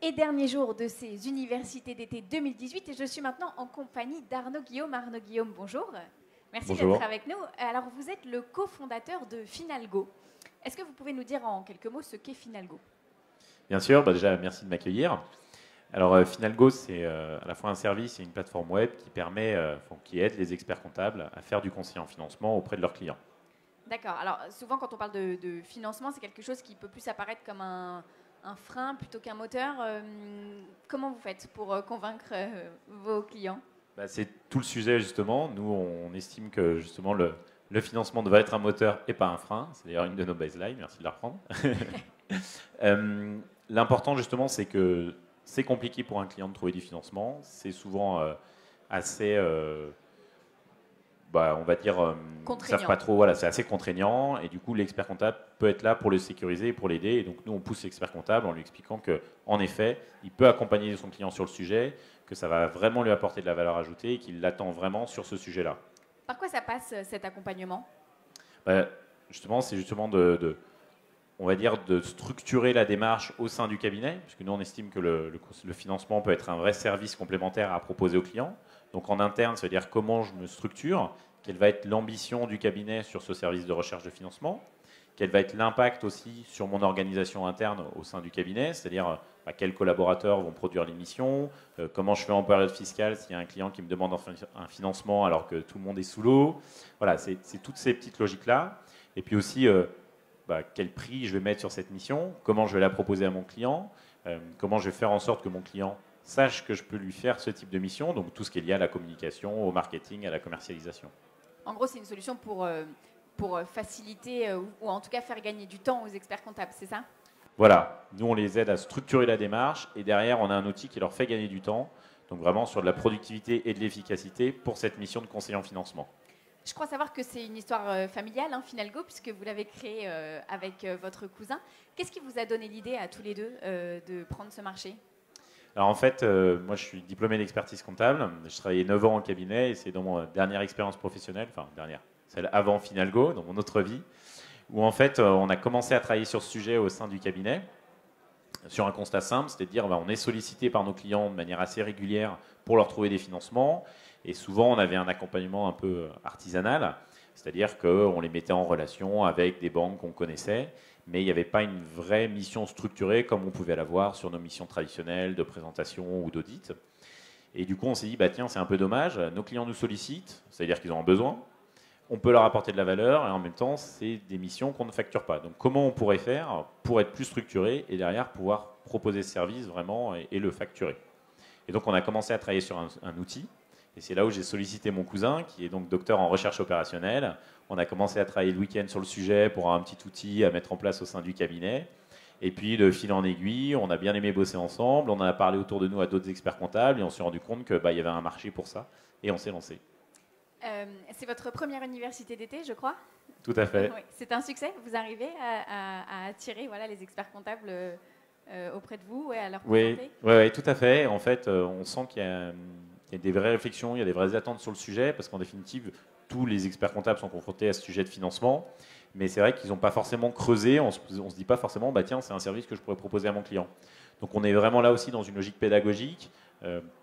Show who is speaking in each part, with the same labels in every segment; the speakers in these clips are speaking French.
Speaker 1: et dernier jour de ces universités d'été 2018 et je suis maintenant en compagnie d'Arnaud Guillaume. Arnaud Guillaume, bonjour. Merci d'être avec nous. Alors, vous êtes le cofondateur de Finalgo. Est-ce que vous pouvez nous dire en quelques mots ce qu'est Finalgo?
Speaker 2: Bien sûr, déjà merci de m'accueillir. Alors Finalgo, c'est à la fois un service et une plateforme web qui aide les experts comptables à faire du conseil en financement auprès de leurs clients.
Speaker 1: D'accord. Alors souvent quand on parle de financement, c'est quelque chose qui peut plus apparaître comme un frein plutôt qu'un moteur. Comment vous faites pour convaincre vos clients?
Speaker 2: C'est tout le sujet justement. Nous, on estime que justement le financement devrait être un moteur et pas un frein. C'est d'ailleurs une de nos baselines, merci de la reprendre. L'important justement, c'est que c'est compliqué pour un client de trouver du financement. C'est souvent assez, on va dire, savent pas trop. Voilà, c'est assez contraignant et du coup, l'expert comptable peut être là pour le sécuriser et pour l'aider. Et donc, nous, on pousse l'expert comptable en lui expliquant que, en effet, il peut accompagner son client sur le sujet, que ça va vraiment lui apporter de la valeur ajoutée et qu'il l'attend vraiment sur ce sujet-là.
Speaker 1: Par quoi ça passe cet accompagnement?
Speaker 2: Justement, c'est justement on va dire, de structurer la démarche au sein du cabinet, puisque nous, on estime que le financement peut être un vrai service complémentaire à proposer aux clients. Donc, en interne, ça veut dire comment je me structure, quelle va être l'ambition du cabinet sur ce service de recherche de financement, quel va être l'impact aussi sur mon organisation interne au sein du cabinet, c'est-à-dire quels collaborateurs vont produire l'émission, comment je fais en période fiscale s'il y a un client qui me demande un financement alors que tout le monde est sous l'eau. Voilà, c'est toutes ces petites logiques-là. Et puis aussi, quel prix je vais mettre sur cette mission, comment je vais la proposer à mon client, comment je vais faire en sorte que mon client sache que je peux lui faire ce type de mission, donc tout ce qui est lié à la communication, au marketing, à la commercialisation.
Speaker 1: En gros, c'est une solution pour faciliter ou en tout cas faire gagner du temps aux experts comptables, c'est ça?
Speaker 2: Voilà, nous on les aide à structurer la démarche et derrière on a un outil qui leur fait gagner du temps, donc vraiment sur de la productivité et de l'efficacité pour cette mission de conseiller en financement.
Speaker 1: Je crois savoir que c'est une histoire familiale, Finalgo, puisque vous l'avez créé avec votre cousin. Qu'est-ce qui vous a donné l'idée à tous les deux de prendre ce marché?
Speaker 2: Alors en fait, moi je suis diplômé d'expertise comptable. Je travaillais 9 ans en cabinet et c'est dans mon dernière expérience professionnelle, celle avant Finalgo, dans mon autre vie, où en fait on a commencé à travailler sur ce sujet au sein du cabinet, sur un constat simple, c'est-à-dire on est sollicité par nos clients de manière assez régulière pour leur trouver des financements. Et souvent, on avait un accompagnement un peu artisanal, c'est-à-dire qu'on les mettait en relation avec des banques qu'on connaissait, mais il n'y avait pas une vraie mission structurée comme on pouvait l'avoir sur nos missions traditionnelles de présentation ou d'audit. Et du coup, on s'est dit, tiens, c'est un peu dommage, nos clients nous sollicitent, c'est-à-dire qu'ils ont un besoin, on peut leur apporter de la valeur, et en même temps, c'est des missions qu'on ne facture pas. Donc, comment on pourrait faire pour être plus structuré et derrière pouvoir proposer ce service vraiment et le facturer? Et donc, on a commencé à travailler sur un outil. Et c'est là où j'ai sollicité mon cousin, qui est donc docteur en recherche opérationnelle. On a commencé à travailler le week-end sur le sujet pour avoir un petit outil à mettre en place au sein du cabinet. Et puis, de fil en aiguille, on a bien aimé bosser ensemble. On en a parlé autour de nous à d'autres experts comptables et on s'est rendu compte qu'il y avait un marché pour ça. Et on s'est lancé.
Speaker 1: C'est votre première université d'été, je crois?
Speaker 2: Tout à fait.
Speaker 1: Oui. C'est un succès? Vous arrivez à attirer les experts comptables auprès de vous et à leur présenter?
Speaker 2: Oui, tout à fait. En fait, on sent qu'il y a des vraies réflexions, il y a des vraies attentes sur le sujet, parce qu'en définitive, tous les experts comptables sont confrontés à ce sujet de financement, mais c'est vrai qu'ils n'ont pas forcément creusé, on ne se dit pas forcément, tiens, c'est un service que je pourrais proposer à mon client. Donc on est vraiment là aussi dans une logique pédagogique,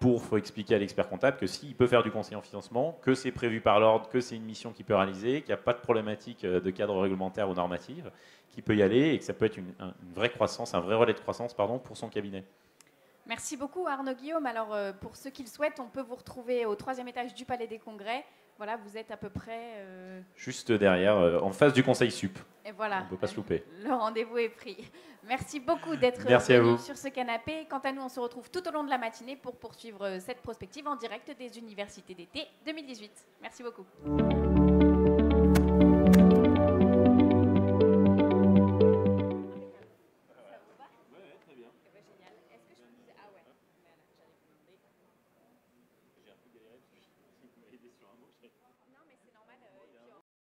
Speaker 2: faut expliquer à l'expert comptable que s'il peut faire du conseil en financement, que c'est prévu par l'ordre, que c'est une mission qu'il peut réaliser, qu'il n'y a pas de problématique de cadre réglementaire ou normatif, qu'il peut y aller et que ça peut être une vraie croissance, un vrai relais de croissance pour son cabinet.
Speaker 1: Merci beaucoup Arnaud Guillaume. Alors pour ceux qui le souhaitent, on peut vous retrouver au 3e étage du Palais des Congrès. Voilà, vous êtes à peu près...
Speaker 2: Juste derrière, en face du Conseil Sup.
Speaker 1: Et voilà,
Speaker 2: on ne peut pas se louper.
Speaker 1: Le rendez-vous est pris. Merci beaucoup d'être venu sur ce canapé. Quant à nous, on se retrouve tout au long de la matinée pour poursuivre cette prospective en direct des universités d'été 2018. Merci beaucoup.